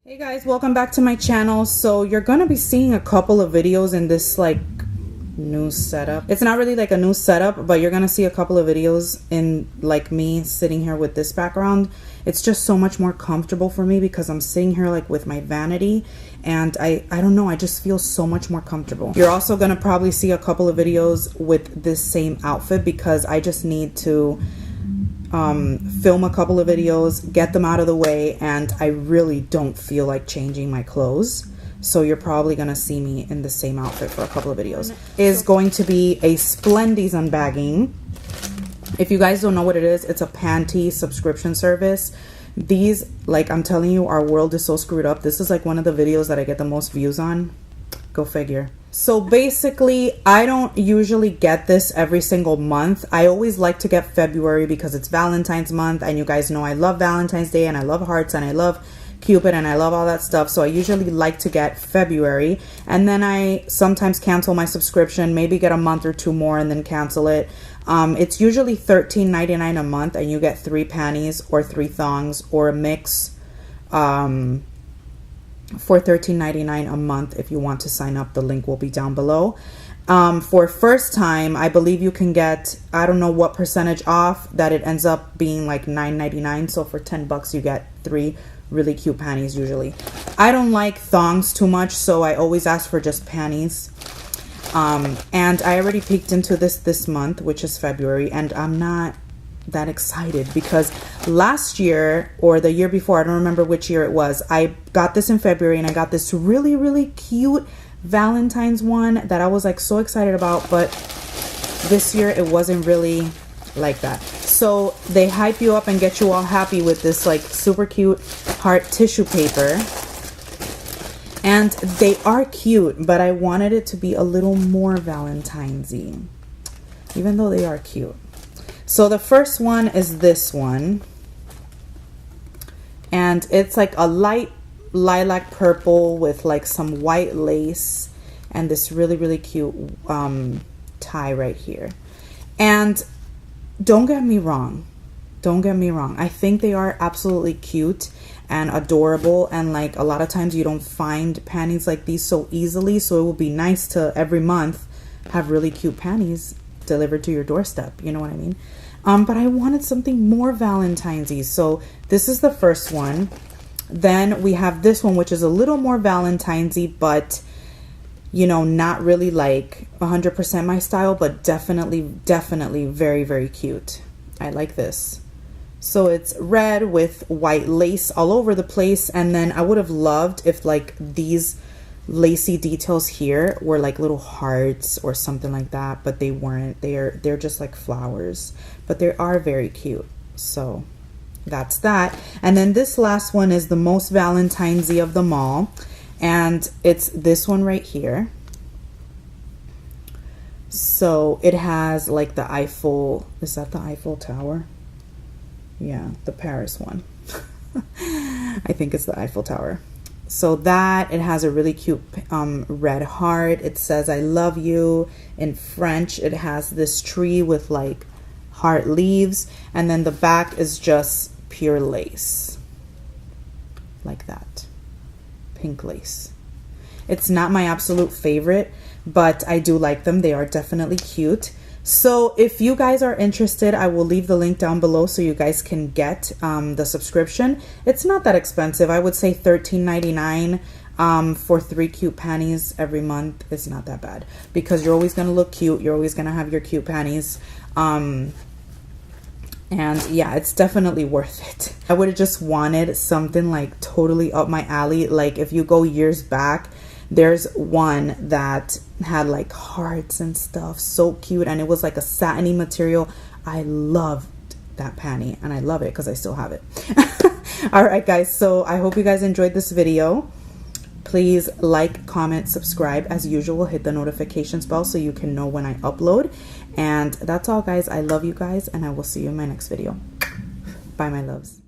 Hey guys, welcome back to my channel. So you're gonna be seeing a couple of videos in this like new setup. It's not really like a new setup, but you're gonna see a couple of videos in like me sitting here with this background. It's just so much more comfortable for me because I'm sitting here like with my vanity, and I don't know, I just feel so much more comfortable. You're also gonna probably see a couple of videos with this same outfit because I just need to film a couple of videos, get them out of the way, and I really don't feel like changing my clothes. So you're probably gonna see me in the same outfit for a couple of videos. Is going to be a Splendies unbagging. If you guys don't know what it is, it's a panty subscription service. These, like I'm telling you, our world is so screwed up. This is like one of the videos that I get the most views on. Go figure. So basically, I don't usually get this every single month. I always like to get February because it's Valentine's month, and you guys know I love Valentine's Day and I love hearts and I love Cupid and I love all that stuff. So I usually like to get February, and then I sometimes cancel my subscription, maybe get a month or two more and then cancel it. It's usually $13.99 a month, and you get 3 panties or 3 thongs or a mix for $13.99 a month. If you want to sign up, the link will be down below. For first time, I believe you can get, I don't know what percentage off, that it ends up being like $9.99. So for 10 bucks you get 3 really cute panties usually. I don't like thongs too much, so I always ask for just panties. And I already peeked into this month, which is February, and I'm not that excited because last year or the year before, I don't remember which year it was, I got this in February, and I got this really cute Valentine's one that I was like so excited about, but this year it wasn't really like that. So they hype you up and get you all happy with this like super cute heart tissue paper, and they are cute, but I wanted it to be a little more Valentine's-y, even though they are cute. So the first one is this one, and it's like a light lilac purple with like some white lace and this really cute tie right here. And don't get me wrong, I think they are absolutely cute and adorable, and like a lot of times you don't find panties like these so easily, so it would be nice to every month have really cute panties delivered to your doorstep, you know what I mean? But I wanted something more Valentine's-y, so this is the first one. Then we have this one, which is a little more Valentine's-y, but you know, not really like 100% my style, but definitely very cute. I like this. So it's red with white lace all over the place, and then I would have loved if like these lacy details here were like little hearts or something like that, but they weren't. They're just like flowers, but they are very cute. So that's that. And then this last one is the most Valentine's-y of them all, and it's this one right here. So it has like the Eiffel, is that the Eiffel Tower? Yeah, the Paris one. I think it's the Eiffel Tower. So that, it has a really cute red heart. It says I love you in French. It has this tree with like heart leaves, and then the back is just pure lace like that, pink lace. It's not my absolute favorite, but I do like them. They are definitely cute. So if you guys are interested, I will leave the link down below so you guys can get the subscription. It's not that expensive. I would say $13.99 for 3 cute panties every month. It's not that bad because you're always going to look cute. You're always going to have your cute panties. And yeah, it's definitely worth it. I would have just wanted something like totally up my alley. Like if you go years back, there's one that had like hearts and stuff, so cute, and it was like a satiny material. I loved that panty, and I love it because I still have it. All right guys, so I hope you guys enjoyed this video. Please like, comment, subscribe. As usual, hit the notifications bell so you can know when I upload. And that's all guys. I love you guys, and I will see you in my next video. Bye my loves.